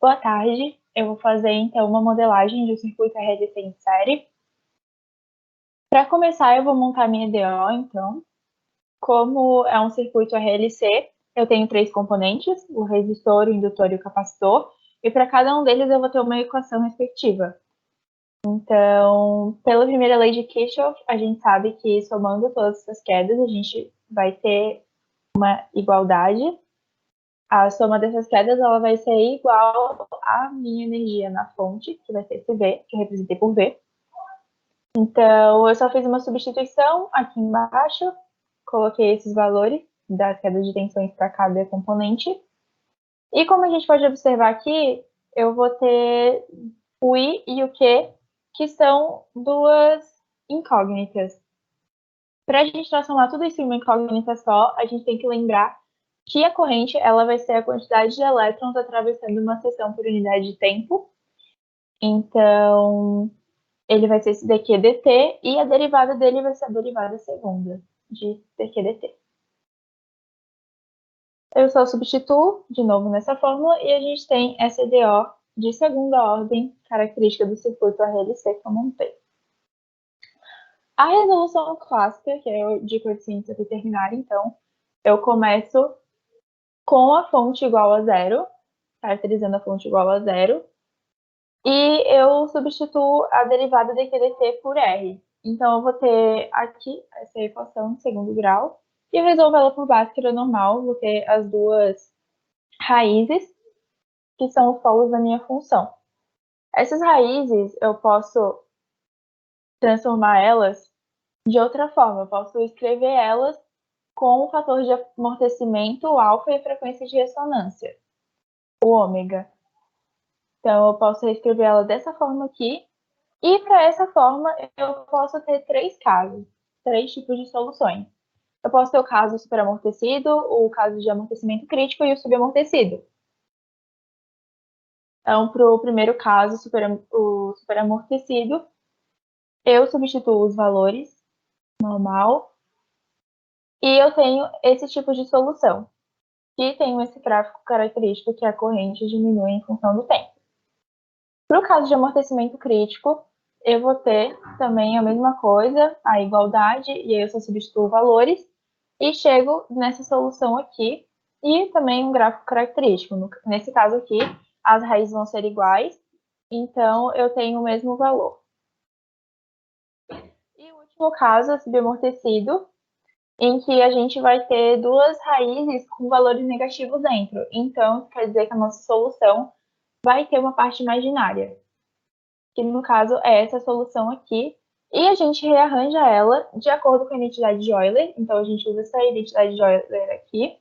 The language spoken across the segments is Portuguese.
Boa tarde, eu vou fazer então uma modelagem de um circuito RLC em série. Para começar, eu vou montar minha EDO, então. Como é um circuito RLC, eu tenho 3 componentes, o resistor, o indutor e o capacitor, e para cada um deles eu vou ter uma equação respectiva. Então, pela primeira lei de Kirchhoff, a gente sabe que somando todas essas quedas, a gente vai ter uma igualdade. A soma dessas quedas ela vai ser igual à minha energia na fonte, que vai ser esse V, que eu representei por V. Então, eu só fiz uma substituição aqui embaixo, coloquei esses valores das quedas de tensões para cada componente. E como a gente pode observar aqui, eu vou ter o I e o Q, que são duas incógnitas. Para a gente transformar tudo isso em uma incógnita só, a gente tem que lembrar que a corrente ela vai ser a quantidade de elétrons atravessando uma seção por unidade de tempo. Então, ele vai ser esse dq dt e a derivada dele vai ser a derivada segunda de dq dt. Eu só substituo de novo nessa fórmula e a gente tem essa EDO de segunda ordem, característica do circuito RLC que eu montei. A resolução clássica, que é de coeficientes determinar, então, eu começo com a fonte igual a zero, caracterizando a fonte igual a zero, e eu substituo a derivada de QDT por R. Então, eu vou ter aqui essa equação de segundo grau, e eu resolvo ela por Bhaskara normal, vou ter as duas raízes, que são os polos da minha função. Essas raízes, eu posso transformar elas de outra forma, eu posso escrever elas com o fator de amortecimento, o alfa, e a frequência de ressonância, o ômega. Então, eu posso reescrever ela dessa forma aqui. E para essa forma, eu posso ter 3 casos, 3 tipos de soluções. Eu posso ter o caso superamortecido, o caso de amortecimento crítico e o subamortecido. Então, para o primeiro caso, o superamortecido, eu substituo os valores normal e eu tenho esse tipo de solução, que tem esse gráfico característico que a corrente diminui em função do tempo. Para o caso de amortecimento crítico, eu vou ter também a mesma coisa, a igualdade, e aí eu só substituo valores, e chego nessa solução aqui, e também um gráfico característico. Nesse caso aqui, as raízes vão ser iguais, então eu tenho o mesmo valor. E o último caso é subamortecido, em que a gente vai ter duas raízes com valores negativos dentro. Então, quer dizer que a nossa solução vai ter uma parte imaginária, que no caso é essa solução aqui, e a gente rearranja ela de acordo com a identidade de Euler, então a gente usa essa identidade de Euler aqui,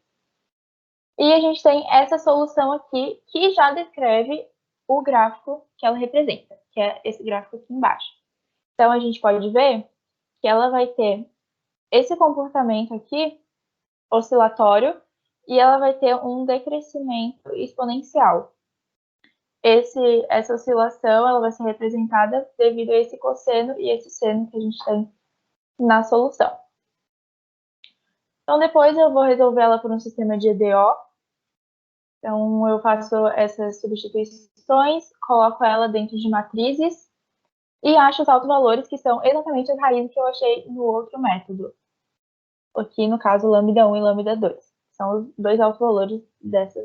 e a gente tem essa solução aqui, que já descreve o gráfico que ela representa, que é esse gráfico aqui embaixo. Então a gente pode ver que ela vai ter esse comportamento aqui, oscilatório, e ela vai ter um decrescimento exponencial. Essa oscilação ela vai ser representada devido a esse cosseno e esse seno que a gente tem na solução. Então, depois eu vou resolver ela por um sistema de EDO. Então, eu faço essas substituições, coloco ela dentro de matrizes e acho os autovalores, que são exatamente as raízes que eu achei no outro método. Aqui, no caso, lambda 1 e lambda 2. São os dois autovalores dessa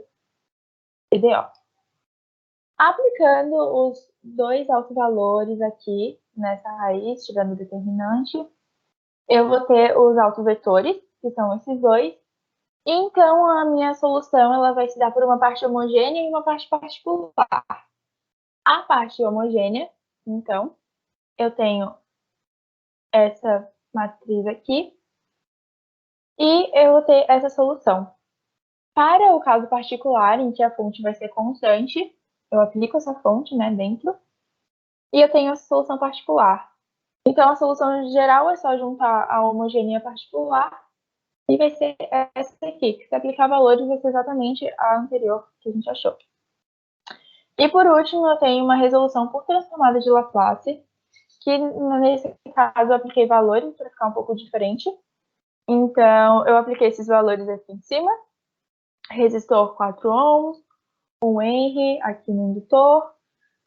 EDO. Aplicando os dois autovalores aqui nessa raiz, tirando o determinante, eu vou ter os autovetores, que são esses dois. Então, a minha solução ela vai se dar por uma parte homogênea e uma parte particular. A parte homogênea, então, eu tenho essa matriz aqui e eu vou ter essa solução. Para o caso particular, em que a fonte vai ser constante, eu aplico essa fonte, né, dentro, e eu tenho essa solução particular. Então, a solução geral é só juntar a homogênea particular e vai ser essa aqui, que se aplicar valores vai ser exatamente a anterior que a gente achou. E por último, eu tenho uma resolução por transformada de Laplace, que nesse caso eu apliquei valores para ficar um pouco diferente. Então, eu apliquei esses valores aqui em cima, resistor 4 ohms, 1 Henry aqui no indutor,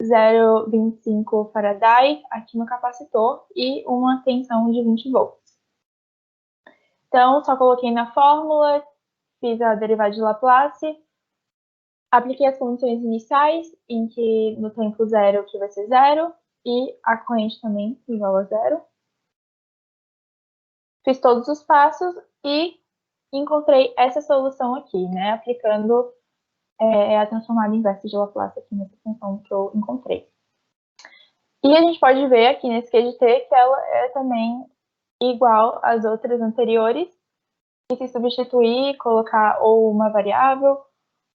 0,25 Faraday aqui no capacitor e uma tensão de 20 volts. Então, só coloquei na fórmula, fiz a derivada de Laplace, apliquei as condições iniciais, em que no tempo zero que vai ser zero, e a corrente também igual a zero. Fiz todos os passos e encontrei essa solução aqui, né? Aplicando a transformada inversa de Laplace aqui nessa função que eu encontrei. E a gente pode ver aqui nesse QGT que ela é também igual às outras anteriores, e se substituir, colocar ou uma variável,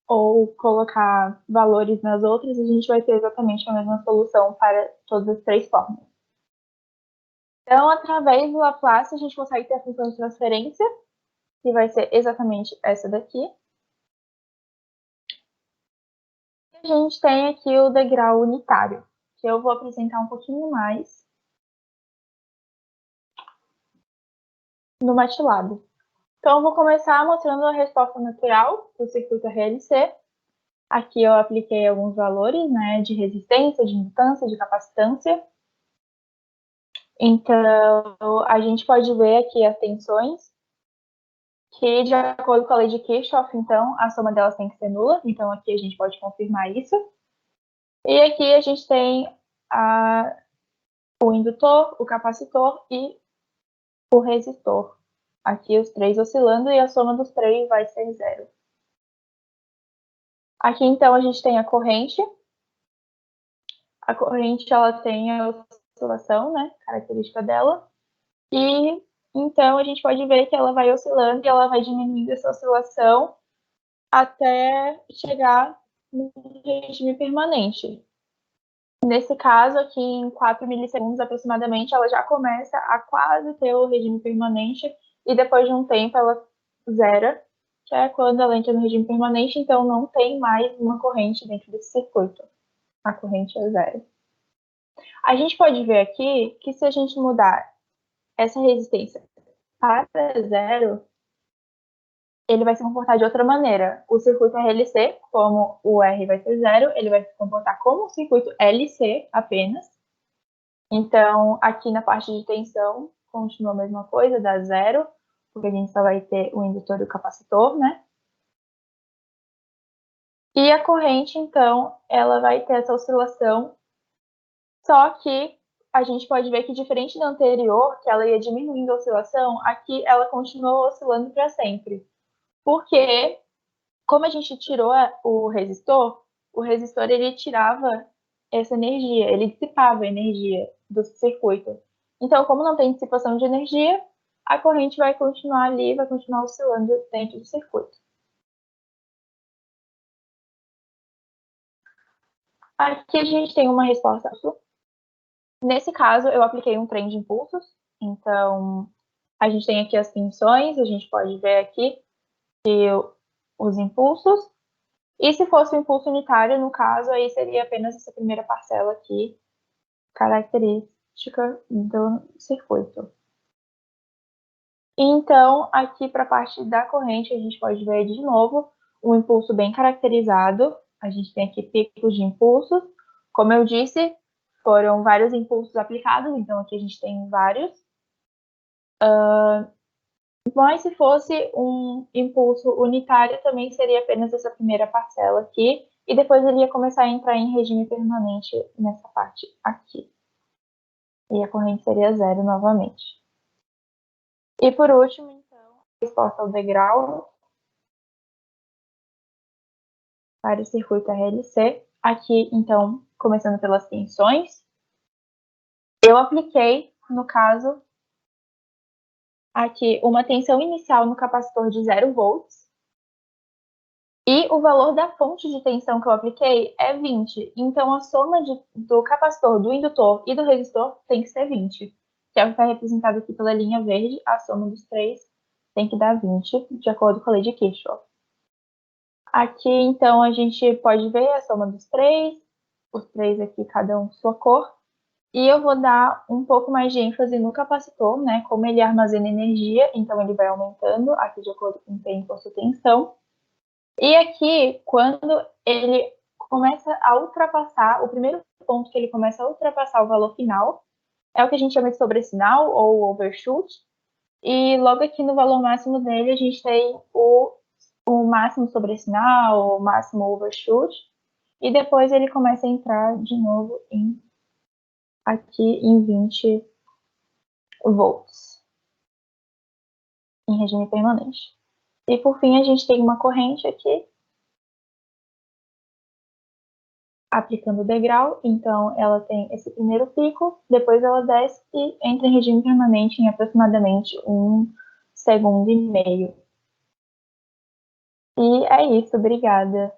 ou colocar valores nas outras, a gente vai ter exatamente a mesma solução para todas as três fórmulas. Então, através do Laplace, a gente consegue ter a função de transferência, que vai ser exatamente essa daqui. E a gente tem aqui o degrau unitário, que eu vou apresentar um pouquinho mais no MATLAB. Então, eu vou começar mostrando a resposta natural do circuito RLC. Aqui eu apliquei alguns valores, né, de resistência, de indutância, de capacitância. Então, a gente pode ver aqui as tensões, que de acordo com a lei de Kirchhoff, então, a soma delas tem que ser nula. Então, aqui a gente pode confirmar isso. E aqui a gente tem o indutor, o capacitor e o resistor. Aqui os três oscilando e a soma dos três vai ser zero. Aqui, então, a gente tem a corrente. A corrente, ela tem a oscilação, né, característica dela. E, então, a gente pode ver que ela vai oscilando e ela vai diminuindo essa oscilação até chegar no regime permanente. Nesse caso, aqui em 4 milissegundos aproximadamente, ela já começa a quase ter o regime permanente e depois de um tempo ela zera, que é quando ela entra no regime permanente, então não tem mais uma corrente dentro desse circuito. A corrente é zero. A gente pode ver aqui que se a gente mudar essa resistência para zero, ele vai se comportar de outra maneira. O circuito RLC, como o R vai ser zero, ele vai se comportar como um circuito LC apenas. Então, aqui na parte de tensão, continua a mesma coisa, dá zero, porque a gente só vai ter o indutor e o capacitor, né? E a corrente, então, ela vai ter essa oscilação, só que a gente pode ver que, diferente da anterior, que ela ia diminuindo a oscilação, aqui ela continuou oscilando para sempre. Porque, como a gente tirou o resistor ele tirava essa energia, ele dissipava a energia do circuito. Então, como não tem dissipação de energia, a corrente vai continuar ali, vai continuar oscilando dentro do circuito. Aqui a gente tem uma resposta. Nesse caso, eu apliquei um trem de impulsos. Então, a gente tem aqui as tensões, a gente pode ver aqui os impulsos. E se fosse o impulso unitário, no caso, aí seria apenas essa primeira parcela aqui, característica do circuito. Então, aqui para a parte da corrente, a gente pode ver de novo um impulso bem caracterizado. A gente tem aqui picos de impulsos. Como eu disse, foram vários impulsos aplicados, então aqui a gente tem vários. Mas se fosse um impulso unitário, também seria apenas essa primeira parcela aqui, e depois ele ia começar a entrar em regime permanente nessa parte aqui. E a corrente seria zero novamente. E por último, então, a resposta ao degrau para o circuito RLC. Aqui, então, começando pelas tensões, eu apliquei, no caso, aqui uma tensão inicial no capacitor de 0 volts, e o valor da fonte de tensão que eu apliquei é 20. Então, a soma do capacitor, do indutor e do resistor tem que ser 20, que é o que está representado aqui pela linha verde. A soma dos três tem que dar 20, de acordo com a lei de Kirchhoff. Aqui, então, a gente pode ver a soma dos três, os três aqui, cada um sua cor. E eu vou dar um pouco mais de ênfase no capacitor, né? Como ele armazena energia, então ele vai aumentando aqui de acordo com o tempo a sua tensão. E aqui, quando ele começa a ultrapassar, o primeiro ponto que ele começa a ultrapassar o valor final é o que a gente chama de sobressinal ou overshoot. E logo aqui no valor máximo dele, a gente tem o máximo sobressinal, o máximo overshoot. E depois ele começa a entrar de novo aqui em 20 volts, em regime permanente. E por fim, a gente tem uma corrente aqui, aplicando o degrau. Então, ela tem esse primeiro pico, depois ela desce e entra em regime permanente em aproximadamente 1,5 segundos. E é isso, obrigada.